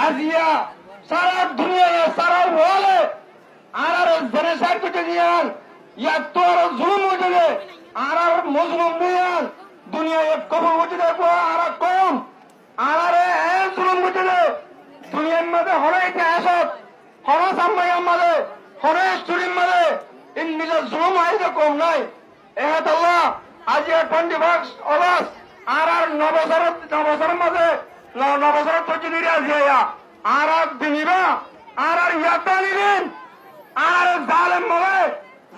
আজিয়া সারা দুনিয়ায় সারা ওয়ালে আর জেনেসাইড করতে দিয়ান ইয়া তোর জুলুম হইতে আর মজলুম দিয়ান দুনিয়ায় কবর হইতে দেখো আর কম আর এ জুলুম হইতে দুনিয়ার মধ্যে হরে ইতিহাসত হরে সাম্মাইয়ার মধ্যে হরে স্টুডির মধ্যে ইন্দিলা জুলুম আইতে কম নাই এহাত আল্লাহ আজিয়া 21 অগস্ট আর নববছরের মধ্যে নববছরের তৈরি আজিয়া আর দিনিবা আর ইয়াদা নিলেন আর জালেম মলে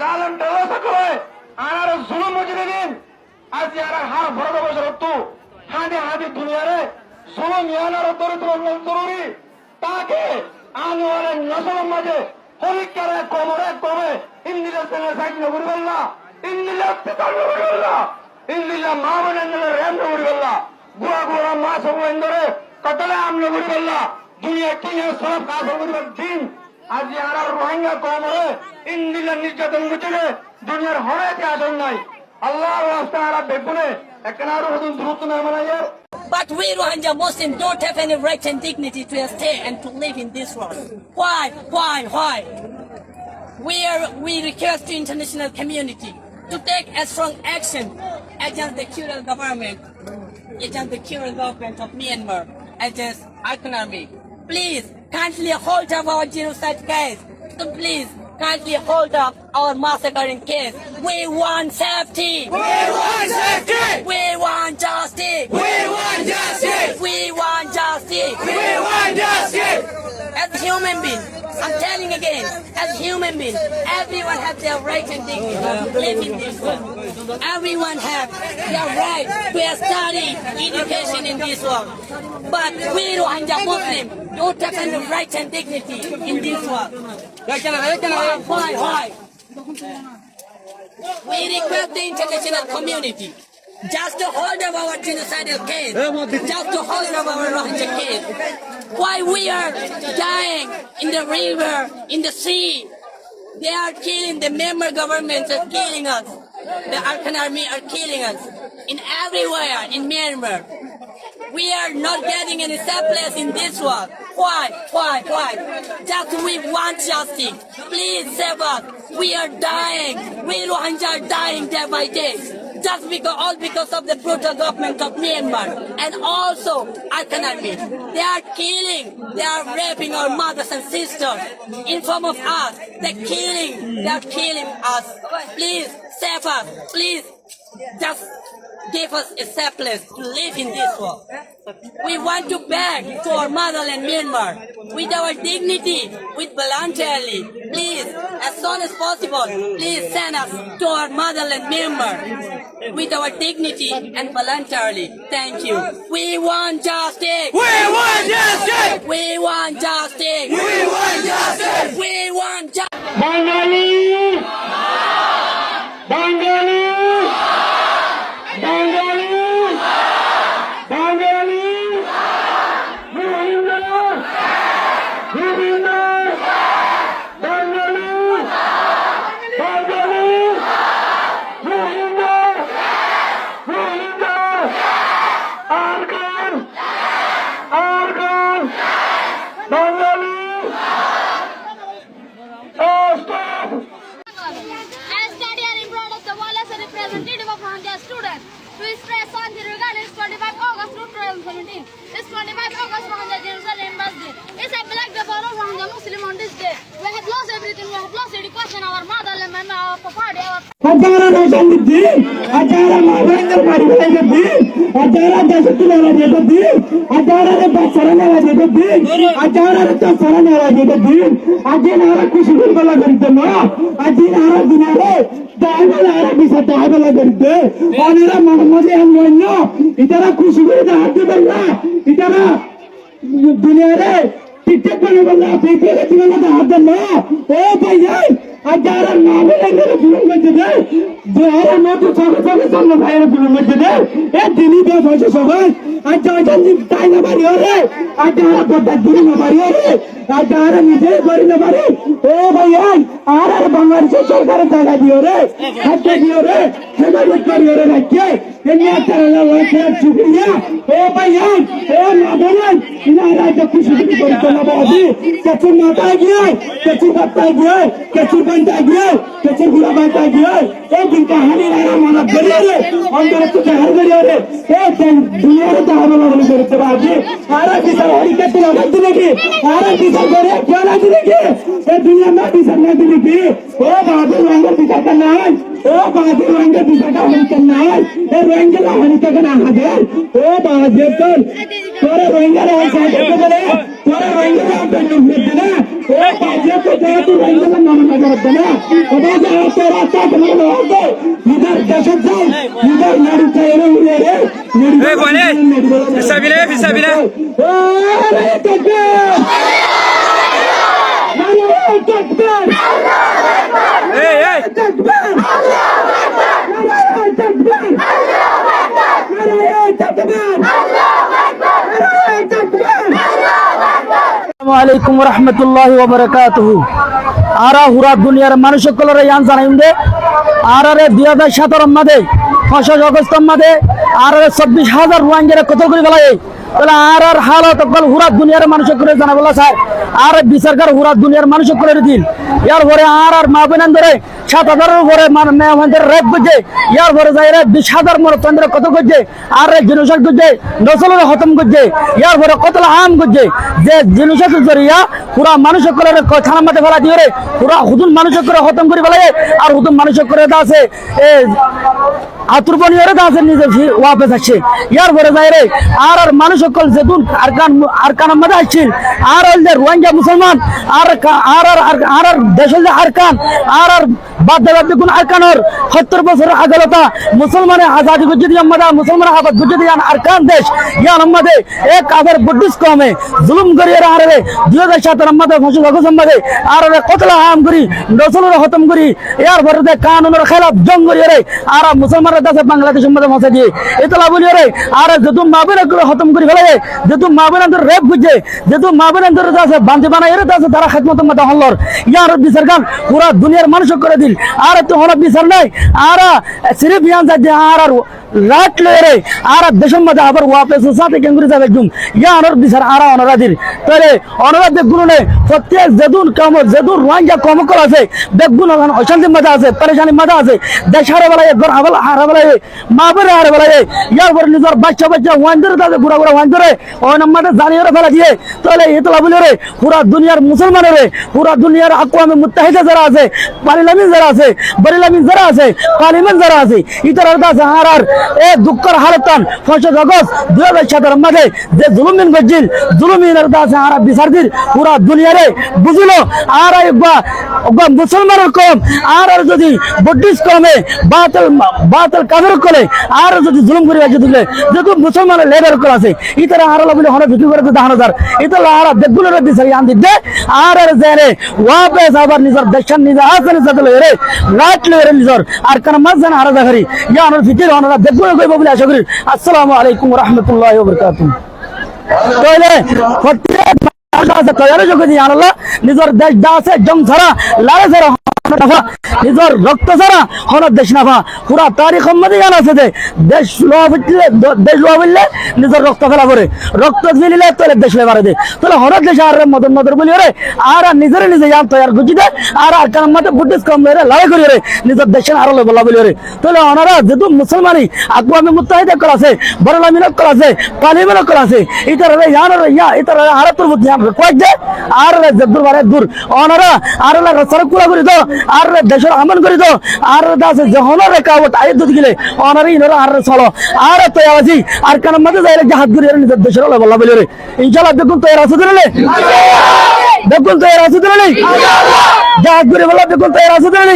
জালেম দেওয়া করে আর জুলুম মজুরি দিন আজ আর হার ভরত বছর তো হাঁদি হাঁদি দুনিয়ারে জুলুম ইয়ানার দরিদ্র জরুরি তাকে আনোয়ারে নসলের মাঝে হরিকারে কমে ইন্দিরা সেনা সাইড নগরী বললা ইন্দিরা পিতার নগরী বললা ইন্দিরা মা বোনের রেম নগরী বললা গুয়া গুয়া মা সব ধরে কতলে আম নগরী বললা দুনিয়া কিনে সব কাজ করিবার দিন আজ আর রোহিঙ্গা কমরে ইন্দিরা নির্যাতন গুছিয়ে দুনিয়ার হরেতে আসন নাই আল্লাহ রাস্তা আর বেগুনে একনারও হদুন দ্রুত না মানাইয়া. But we Rohingya Muslims don't have any right and dignity to stay and to live in this world. Why? We request the international community to take a strong action against the current government, of Myanmar, against Arkan Army. Please, kindly hold up our genocide case. So please, kindly hold up our massacring case. We want safety. We want safety. We want justice. We want justice. We want justice. We want justice. As human beings, I'm telling again, as human beings, everyone has their right and dignity to live in this world. Everyone has their right to study education in this world. But we Rohingya Muslims don't have any right and dignity in this world. Why? We request the international community just to hold up our genocidal case, just to hold up our Rohingya case. Why we are dying in the river, in the sea? They are killing, the Myanmar government is killing us. The Arkan Army are killing us. In everywhere in Myanmar. We are not getting any safe place in this world. Why? Just we want justice. Please save us. We are dying. We Rohingya are dying day by day. just because of the brutal government of Myanmar and also Arakan army. They are killing, they are raping our mothers and sisters in form of us. They are killing us. Please save us. Please just give us a safe place to live in this world. We want to back to our motherland Myanmar with our dignity, with voluntarily. Please, as soon as possible, please send us to our motherland Myanmar with our dignity and voluntarily. Thank you. We want justice. We want justice. We want justice. We want justice. We want justice. Bangali Bangali Bangali Bangali Rohingya Rohingya Bangali Bangali Rohingya Rohingya Arkan Bangali stop! I study and proud of the wall as a representative of Rohingya students to express on the regarding 25 August 2017. This 25 August Rohingya Jerusalem birthday. It's a black day for all Rohingya Muslim on this day. We have lost everything. We have lost education, our motherland, and our property, our हजारा रोशन दी हजारा मावेंद्र परिवार के दी हजारा दशतुला राजे के दी हजारा ने बसरने राजे के दी हजारा ने तो सरने राजे के दी आज नारा कुछ भी बला करते ना आज नारा दिनारे दाएगा नारा किसा दाएगा करते और नारा मोहम्मद अहमद इधर कुछ भी दाएगा बल्ला इधर दुनिया रे टिकट बने बल्ला पीपे के जीवन का हाथ ना ओ भैया हजारा मावेंद्र फिल्म में दे जोहरा में तो छोटे सामने भाई ने फिल्म में दे ए दिल्ली पे पहुंचे सवाल आज आज टाइम ना बारी हो रे आज हमारा बड़ा दिल्ली में बारी हो रे आज हमारा नीचे बारी ना बारी ओ भैया आर बंगाल से सरकार जागा दियो रे हटे दियो रे हमारे बारी हो रे रखे ये तरह वाला शुक्रिया ओ भैया ओ नादन इनारा जो कुछ भी करते ना बाबू कच्ची माता गया कच्ची पत्ता गया कच्ची बनता गया कच्ची गुला बनता गया एक दिन कहानी रहा माना बढ़िया रे अंदर तो हर बढ़िया रे एक दुनिया रे तो हम लोग करते बाजी आरा की सर हरी कच्ची लगा देगी आरा की सर बढ़िया क्या लगा देगी ये दुनिया में भी सर लगा देगी ओ बाबू रंग भी करना है ओ बाबू रंग भी करना है ये रंग ला हनी करना है ओ बाबू चल तोरे रंग ला साथ के बोले तोरे रंग ला पे ना ओ बाबू को जा तू रंग ला नाम नगर देना ओ बाबू तेरा साथ में हो दे इधर दशत जाए इधर नारी तेरे हुए रे ए बोले फिसाबिले ओ तकबीर नारे तकबीर ए तकबीर नारे तकबीर नारे तकबीर नारे तकबीर আসসালামু রহমতুল্লাহি ওয়া বারাকাতুহু আরা হুরা দুনিয়ার মানুষসকলরে ইয়ান জানাইন্দে আরারে 2017 মধ্যে 5 আগস্ট মধ্যে আরারে 26000 রোহিঙ্গা কতল করে গলায় তাহলে আরার হালত কল হুরা দুনিয়ার মানুষসকলরে জানাবলা স্যার আর বিচারকার হুরা দুনিয়ার মানুষসকলরে দিন ইয়ার পরে আরার মাহবিনান ধরে 7000 এর উপরে মানে আমাদের রেপ করছে ইয়ার পরে যাইরা 20000 মর চন্দ্র কত করছে আর জিনোসাইড করছে নসলের খতম করছে ইয়ার পরে কতলা আম করছে যে জিনোসাইড জরিয়া পুরা মানুষসকলের থানা মধ্যে ফেলা দিয়ে রে পুরা হুদুন মানুষসকলে খতম করে ফেলায় আর হুদুন মানুষসকলে আছে আতুরবনিয়ারে আছে নিজে ওয়াপস আসছে ইয়ার পরে যাইরে আর মানুষসকল যেদুন আরকান মধ্যে আসছিল আর যে রোহিঙ্গা মুসলমান আর দেশের যে আরকান আর বাধ্যবাধী কোন আরকানোর 70 বছর আগলতা মুসলমানের আজাদি গুজি দিয়ে আমাদের মুসলমান আবাদ গুজি দিয়ে আরকান দেশ ইয়ান আমাদের এক আদার বুদ্ধিস কমে জুলুম করিয়ে আরে 2017 আমাদের ফসল আগস্ট আমাদের আর কতলা হাম করি নসলের খতম করি ইয়ার পরে কানুনের খেলাফ জং করিয়ে রে আর মুসলমানের কাছে বাংলাদেশের মধ্যে মশা দিয়ে এতলা বলিয়ে রে আর যেহেতু মাবিনা করে খতম করে ফেলে যেহেতু মাবিনাদের রেপ গুজে যেহেতু মাবিনাদের কাছে বান্ধি বানাই এর কাছে তারা খেদমত মধ্যে হল্লর ইয়ার বিচার গান পুরা দুনিয়ার মানুষ করে দিল আর তো হলো বিচার নাই আর সিরিফ ইয়ান যাতে আর রাত লেরে আর দেশের মধ্যে আবার ওয়াপে সাথে কেঙ্গুরি যাবে একদম ইয়া অনর বিচার আর অনরাদির তাহলে অনরাদ বেগুন প্রত্যেক যেদুন রোহিঙ্গা কম করা আছে বেগুন অশান্তির মধ্যে আছে পরেশানির মধ্যে আছে দেশ হারে বেলায় ঘর হারা বেলায় মা বেড়ে হারে বেলায় ইয়ার পরে নিজের বাচ্চা ওয়াইন্দরে তাদের ঘুরা ওয়াইন্দরে ওই নাম্বারে জানিয়ে ফেলা দিয়ে তাহলে এতলা বলে রে পুরা দুনিয়ার মুসলমানের পুরা দুনিয়ার আকওয়ামে মুত্তাহিদা যারা আছে পার্লামেন্ট যারা আছে বরিলামিন যারা আছে পার্লামেন্ট যারা আছে ইতার আছে আর এ দুঃখের হালতান 5 আগস্ট 2017 মধ্যে যে জুলুমিন গজিল জুলুমিনের দাসে আর বিচারদির পুরা দুনিয়ারে বুঝলো আর মুসলমানের কম আর যদি বুদ্ধিস্ট কমে বাতিল কাফের করে আর যদি জুলুম করে রাখে দিলে যেহেতু মুসলমানের লেবার করে আছে ইতারা আর বলে হনে বিক্রি করে 10,000 ইতারা আর বেগুনের বিচার আন দিতে আর জেনে ওয়াপস আবার নিজের দেশন নিজে আসনে সাথে রে রাত লেরে নিজের আর কোন মাঝখান আর জাগরি ইয়া আমার ফিকির ওনারা বেগুন কইব বলে আশা করি আসসালামু আলাইকুম ওয়া রাহমাতুল্লাহি ওয়া বারাকাতুহু তাহলে প্রত্যেক আছে তৈরি যোগ্য দিয়ে আল্লাহ নিজের দেশ দাসে জং ছাড়া লাড়ে ছাড়া নিজের রক্ত ছাড়া হলো দেশ নাফা পুরা তারিখ মধ্যে জানা আছে যে দেশ লোয়া বললে নিজের রক্ত ফেলা করে রক্ত ফেলিলে তাহলে দেশ লেবারে দে তাহলে হঠাৎ দেশে আর মদর বলি রে আর নিজের নিজে যান তৈরি গুছি দে আর কারণ মধ্যে বুদ্ধিস কম রে লড়াই করি রে নিজের দেশের আরো বলা বলি রে তাহলে ওনারা যেহেতু মুসলমানি আকওয়ামে মুত্তাহিদা করা আছে বড়লামিনক করা আছে পালিমেনক করা আছে ইতারা ইয়ান ইয়া ইতারা আর তোর মধ্যে কয়েক যে আর জব্দুর বারে দূর ওনারা আর সড়ক পুরা করে দাও আর দেশের আমন করে দাও আর দাসে যখন রেখাবট আয়ত দিলে ওনারা ইনারা আর চলো আর তৈরি আর কারণ মধ্যে যাইলে জাহাজ ঘুরে নিজের দেশের বলা বলি রে ইনশাআল্লাহ দেখুন তৈরি আছে দিলে দেখুন তৈরি আছে দিলে জাহাজ ঘুরে বলা দেখুন তৈরি আছে দিলে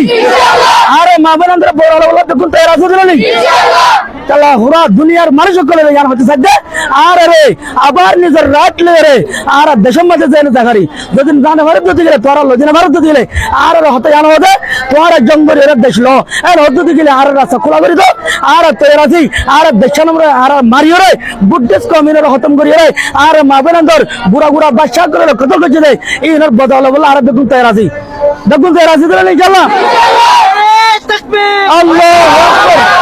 আরে মা বোনদের বড় বলা দেখুন তৈরি আছে দিলে তাহলে পুরা দুনিয়ার মানুষ সকলে জান হতে সাথে আর রে আবার নিজের রাত লেরে আর দেশের মধ্যে যাই না দেখারি যদি জানে ভারত দিতে গেলে তোরা লজিনা ভারত দিতে গেলে আর হতে জানা হতে তোরা জঙ্গল এর দেশ লো আর হতে দিতে গেলে আর রাস্তা খোলা করে দাও আর তৈরি আছি আর দেশের আমরা আর মারিও রে বুদ্ধিস্ট কমিউনির খতম করি রে আর মাবেনন্দর বুড়া বাদশা করে কত করছে রে এইনার বদল বলে আর দেখুন তৈরি আছি দিলে ইনশাআল্লাহ আল্লাহু আকবার